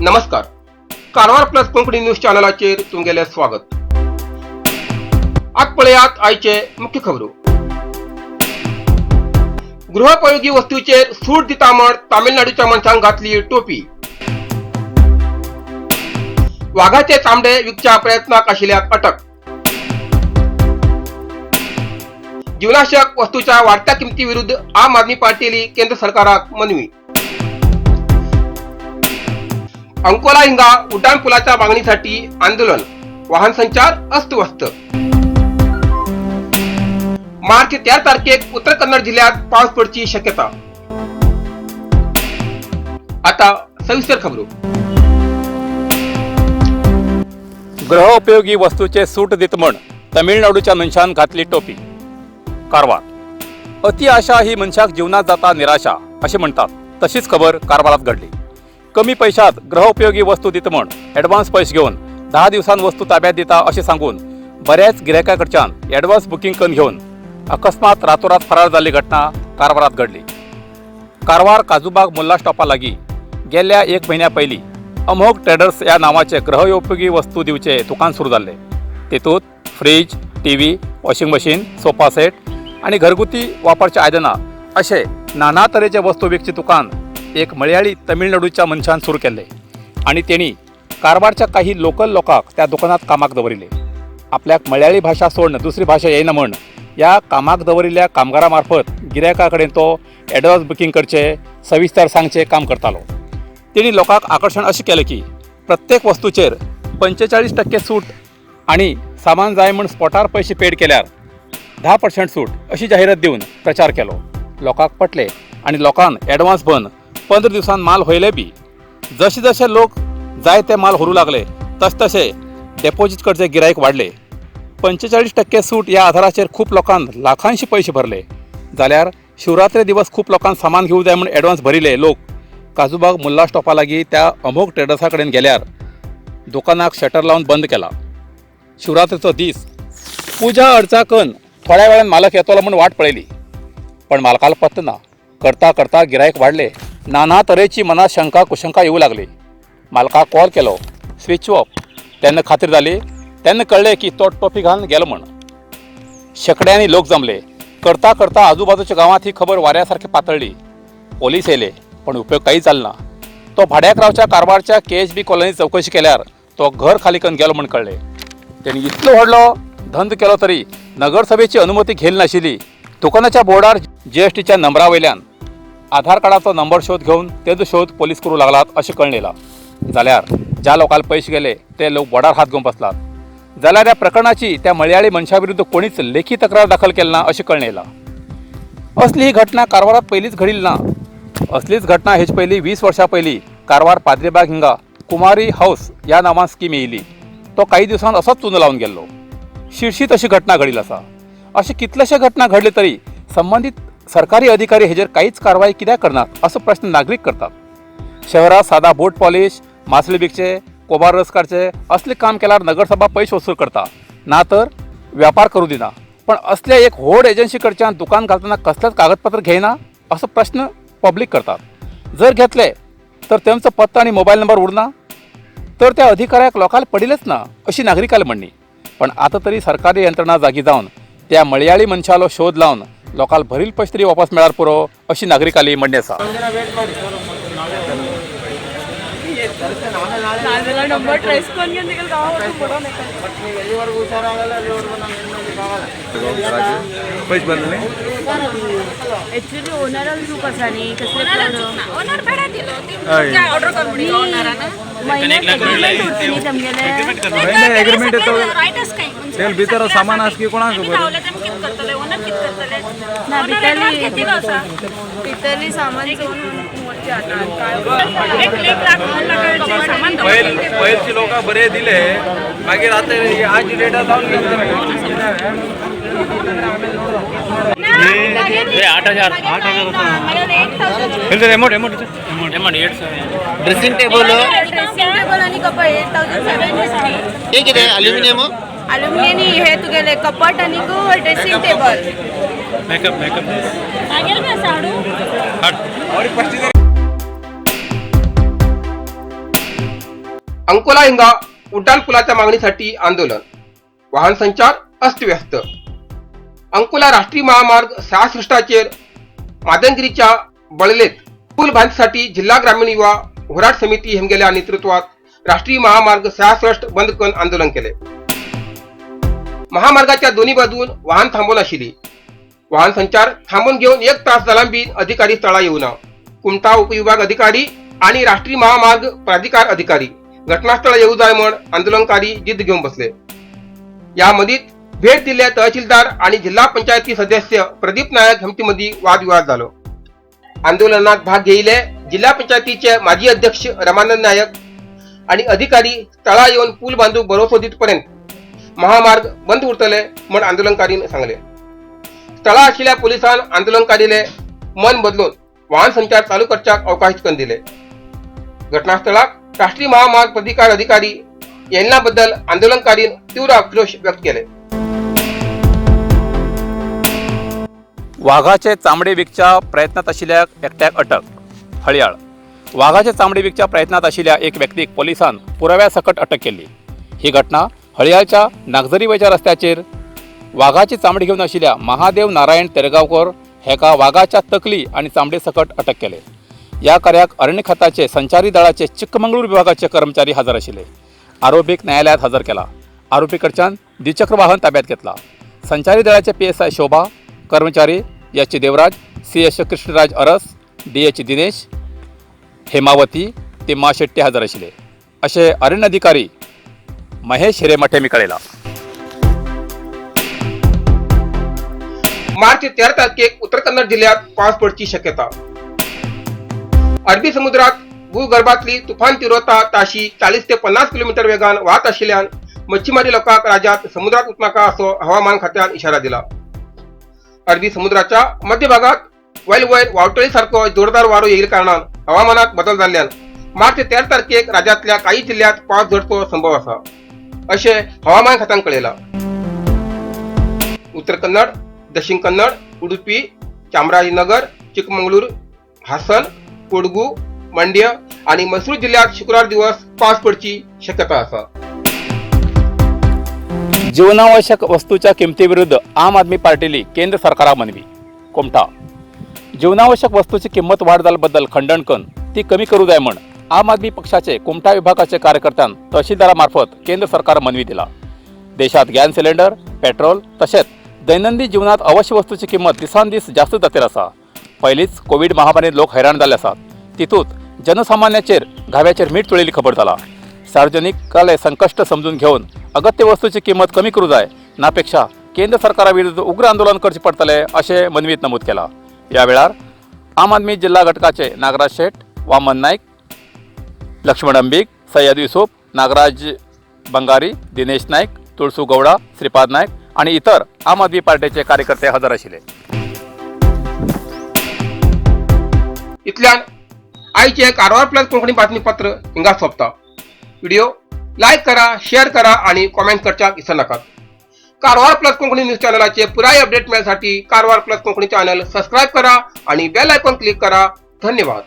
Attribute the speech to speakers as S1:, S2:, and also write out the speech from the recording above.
S1: नमस्कार. Karwar plus Konkani news चॅनलाचेर तुमगेले स्वागत. आज पळयात आयचे मुख्य खबरो. गृहोपयोगी वस्तूचेर सूट दिता म्हण तामिळनाडूच्या मनशांक घातली टोपी. वाघाचे तांबडे विकच्या प्रयत्नाक आशिल्ल्याक अटक. जीवनावश्यक वस्तूच्या वाढत्या किमती विरुद्ध आम आदमी पार्टीली केंद्र सरकाराक मनवी. अंकोला हिंगा उड्डाण पुलाच्या मागणीसाठी आंदोलन, वाहन संचार अस्तव्यस्त. मार्च 4 तारखेक उत्तर कन्नड जिल्ह्यात पाऊस पडची शक्यता. आता सविस्तर खबरो.
S2: गृहोपयोगी वस्तूचे सूट दित म्हण तमिळनाडूच्या मनशान घातली टोपी. कारवार. अति आशा ही मनशाक जीवनात जाता निराशा असे म्हणतात, तशीच खबर कारवारात घडली. कमी पैशात गृहोपयोगी वस्तू दित म्हण ॲडव्हान्स पैसे घेऊन 10 दिवसांत वस्तू ताब्यात दिता असे सांगून बऱ्याच गिरायकाकडच्यान ॲडव्हान्स बुकिंग करून घेऊन अकस्मात रातोरात फरार झाली घटना कारवारात घडली. कारवार काजूबाग मुल्ला स्टॉपा लागीं गेल्या 1 महिन्या पयलीं अमोघ ट्रेडर्स या नावाचे गृहोपयोगी वस्तू दिवचे दुकान सुरू जाल्ले. तेतूंत fridge, TV, washing machine, sofa set आणि घरगुती वापरचे आयदनां असे नाना तरेचे वस्तू विकचे दुकान एक मल्याळी तमिळनाडूच्या मनशान सुरू केले आणि तेणी कारवारच्या काही लोकल लोकांक त्या दुकानात कामाक दवरिले. आपल्याक मल्याळी भाषा सोडून दुसरी भाषा येयना म्हण या कामाक दवरिल्ल्या कामगारा मार्फत गिरायका कडेन तो ॲडव्हान्स बुकिंग करचे, सविस्तर सांगचे काम करतालो. तेणी लोकांक आकर्शण अशें केलें की प्रत्येक वस्तूचेर 45% सूट आणि सामान जाय म्हण स्पॉटार पैसे पेड केल्यार 10% सूट अशी जाहिरात दिवन प्रचार केलो. लोकांक पटले आणि लोकांन ॲडव्हान्स बन 15 दिवसांत माल व्हयले बी. जसे जसे लोक जाय ते माल हरू लागले तसे डेपॉझिट करचे गिरायक वाढले. 45% सूट या आधाराचेर खूप लोकांन लाखांशी पैसे भरले. जाल्यार शिवरात्री दिवस खूप लोकांन सामान घेवूं जाय म्हण ॲडव्हान्स भरिले लोक काजूबाग मुल्ला स्टॉपा लागीं त्या अमोघ ट्रेडर्सा कडेन गेल्यार दुकानाक शटर लावन बंद केला. शिवरात्रीचो दीस पुजा अर्चा करून थोड्या वेळान मालक येतलो म्हूण वाट पळयली, पण मालकाला पत्ता ना. करता करता गिरायक वाडले. नाना तरेची मनात शंका कुशंका येऊ लागली. मालकाक कॉल केलो, स्विच ऑफ. तेन्ना खात्री जाली. तेन्ना कळले की तो टोपी घालून गेलो म्हण. शेकड्यांनी लोक जमले. करता करता आजूबाजूच्या गावात ही खबर वाऱ्यासारखी पातळली. पोलीस येयले, पण उपयोग कांय जालो ना. तो भाड्याक रावच्या कारवारच्या KHB कॉलनीत चौकशी केल्यार तो घर खाली करून गेलो म्हण कळले. तेणी इतलो व्हडलो धंद केलो तरी नगरसभेची अनुमती घेतली नाशिल्ली. दुकानाच्या बोर्डार GSTच्या नंबरा वयल्यान आधार कार्डाचो नंबर शोध घेवन तेजो शोध पोलीस करूं लागलात अशें कळयलां. जाल्यार ज्या लोकांक पयशे गेले ते लोक बोर्डार हात घेवन बसलात. जाल्यार ह्या प्रकरणाची त्या मल्याळी मनशा विरुद्ध कोणीच लेखी तक्रार दाखल केली ना अशें कळयलां. असली ही घटना कारवारात पयलींच घडिल्ली ना. असलीच घटना हेच पयलीं 20 वर्सां पयलीं कारवार पाद्रीबाग हिंगा कुमारी हाऊस ह्या नांवान स्कीम येयली. तो काही दिवसांत असोच चुनो लावन गेल्लो. शिरशीत अशी घटना घडिल्ली आसा. अशे कितलेशे घटना घडले तरी संबंधित सरकारी अधिकारी हेजेर काहीच कारवाई कित्याक करनात असो प्रश्न नागरीक करतात. शहरात साधा बोट पॉलिश, मासळी विकचे, कोबार रस काडचे असले काम केल्यार नगरसभा पयशे वसूल करता, ना तर व्यापार करूं दिना. पण असल्या एक व्हड एजन्सी कडच्यान दुकान घालतना कसलेच कागदपत्र घेयना असो प्रश्न पब्लीक करतात. जर घेतले तर तेंचो पत्ता आणि मोबायल नंबर उरना, तर त्या अधिकाऱ्याक लोकांना पडिलेच ना अशी नागरिकाली म्हणणी. पण आता तरी सरकारी यंत्रणा जागी जावन त्या मल्याळी मनशालो शोध लावन लोकांक भरील पयशे तरी वापस मेळ्यार पुरो अशी नागरिकाली म्हणणी आसा.
S3: एक्चुअली ओनर लूक आसा न्ही कसले ओनर पेडा दिलो ऑर्डर कर म्हणून ओनरान एग्रीमेंट उरतली तुमगेले एग्रीमेंट येतो राइटस काय तेल भितर सामान आस की कोणाक खबर लावले तेम कित करतले ओनर कित करतले ना भितरली सामान घेऊन मोठे आता काय 1 लाख लाखाचे सामान
S4: पयलची लोक बरे दिले मागीर आता आज डेटा जाऊन
S5: ड्रेसिंग टेबल
S3: आणि कप 8750
S5: हे कितें अल्युमिनियम
S3: हे तुगेले कपाट आणि ड्रेसिंग टेबल
S4: मेकअप
S3: मागेल मी साडू
S1: अंकोला हिंगा उड्डाण पुलाच्या मागणीसाठी आंदोलन, वाहन संचार अस्तव्यस्त. अंकोला राष्ट्रीय महामार्ग 66 मादनगिरीच्या बळलेत पूल बांधण्यासाठी जिल्हा ग्रामीण युवा होराट समिती हेमगेल्या नेतृत्वात राष्ट्रीय महामार्ग 66 बंद करून आंदोलन केले. महामार्गाच्या दोन्ही बाजून वाहन थांबवून आशिली. वाहन संचार थांबून घेऊन 1 तास झाला अधिकारी स्थळा येऊन. कुमटा उपविभाग अधिकारी आणि राष्ट्रीय महामार्ग प्राधिकार अधिकारी घटनास्थळा येऊ जाय म्हणून आंदोलनकारी जिद्द घेऊन बसले. यामध्ये भेट दिल्या तहसीलदार आणि जिल्हा पंचायती सदस्य प्रदीप नायक हेमतीमध्ये वादविवाद झालो. आंदोलनात भाग घेतले जिल्हा पंचायतीचे माजी अध्यक्ष रमानंद नायक आणि अधिकारी स्थळा येऊन पूल बांधू भरोसा देतपर्यंत महामार्ग बंद उरतले म्हणून आंदोलनकारीने सांगले. स्थळा असलेल्या पोलिसांनी आंदोलनकारीले मन बदलून वाहन संचार चालू करण्यास अवकाश करून दिले. घटनास्थळात राष्ट्रीय महामार्ग प्राधिकार अधिकारी यांच्याबद्दल आंदोलनकारीने तीव्र आक्रोश व्यक्त केले.
S2: वाघाचे चामडे विकच्या प्रयत्नात आशिल्ल्या एकट्याक अटक, हळयाळ. वाघाचे चामडे विकच्या प्रयत्नात आशिल्ल्या एक व्यक्तीक पोलिसांन पुराव्यासकट अटक केली. ही घटना हळयाळच्या नागझरी वयच्या रस्त्याचेर वाघाची चामडी घेऊन आशिल्ल्या महादेव नारायण तेरगांवकर हेका वाघाच्या तकली आणि चामडे सकट अटक केले. या कार्याक अरण्य खात्याचे संचारी दळाचे चिक्कमंगळूर विभागाचे कर्मचारी हजर आशिल्ले. आरोपीक न्यायालयात हजर केला. आरोपीकडच्यान द्विचक्र वाहन ताब्यात घेतला. संचारी दळाचे PSI शोभा, कर्मचारी याची देवराज, CS कृष्णराज अरस, DH दिनेश, हेमावती, तिम्मा शेट्टी हजर आशिल्ले असे अरण्य अधिकारी महेश हिरेमठे कळयला.
S1: मार्च 13 तारखेक उत्तर कन्नड जिल्ह्यात पाऊस पडची शक्यता. अरबी समुद्रात भूगर्भातली तुफान तीव्रता ताशी 40 ते 50 किलोमीटर वेगान वाहत आशिल्ल्यान मच्छीमारी लोकांक राज्यात समुद्रात उतनाका असो हवामान खात्यान इशारा दिला. अरबी समुद्राच्या मध्य भागात वैल वावटळी सारखो जोरदार वारो येईल कारणान हवामानात बदल जाल्ल्यान मार्च 13 तारखेक राज्यातल्या काही जिल्ह्यात पावस झडचो संभव असा असे हवामान खात्यान कळयला. उत्तर कन्नड, दक्षिण कन्नड, उडुपी, चामराजनगर, चिकमंगळूर, हासन, कोडगू, मंड्य आणि मैसूर जिल्ह्यात शुक्रवार दिवस पाऊस पडची शक्यता असा.
S2: जीवनावश्यक वस्तूच्या किमतीविरुद्ध आम आदमी पार्टीली केंद्र सरकाराक मनवी, कोमटा. जीवनावश्यक वस्तूची किंमत वाढ जाल्ल्याबद्दल खंडन करून ती कमी करू जाय म्हण आम आदमी पक्षाचे कोमटा विभागाचे कार्यकर्त्यान तहसीलदारामार्फत केंद्र सरकार मनवी दिला. देशात गॅस सिलेंडर, पेट्रोल तसेच दैनंदिन जीवनात आवश्यक वस्तूची किंमत दिसान दीस जास्त जातेर आसा. पयलींच कोविड महामारीत लोक हैराण जाल्ले आसात. तितूंत जनसामान्याचेर घाव्याचेर मीठ चोळिल्ली खबर जाला. सार्वजनिकाले संकश्ट समजून घेऊन अगत्य वस्तूची किंमत कमी करू जाय नापेक्षा केंद्र सरकारा विरुद्ध उग्र आंदोलन करचे पडतले असे मनवीत नमूद केला. या वेळार आम आदमी जिल्हा घटकाचे नागराज शेठ, वामन नाईक, लक्ष्मण अंबीग, सय्यद युसूफ, नागराज बंगारी, दिनेश नाईक, तुळसू गौडा, श्रीपाद नाईक आणि इतर आम आदमी पार्टीचे कार्यकर्ते हजर आशिल्ले.
S1: इतल्यान आयचे कारवार प्लस कोंकणी बातमीपत्र हिंगा सोंपता. व्हिडिओ लाईक करा, शेअर करा आणि कॉमेंट करच्याक विसरू नका. कारवार प्लस कोंकणी न्यूज चॅनलाचे पुराय अपडेट मिळण्यासाठी Karwar plus Konkani channel subscribe करा आणि बेल आयकॉन क्लिक करा. धन्यवाद.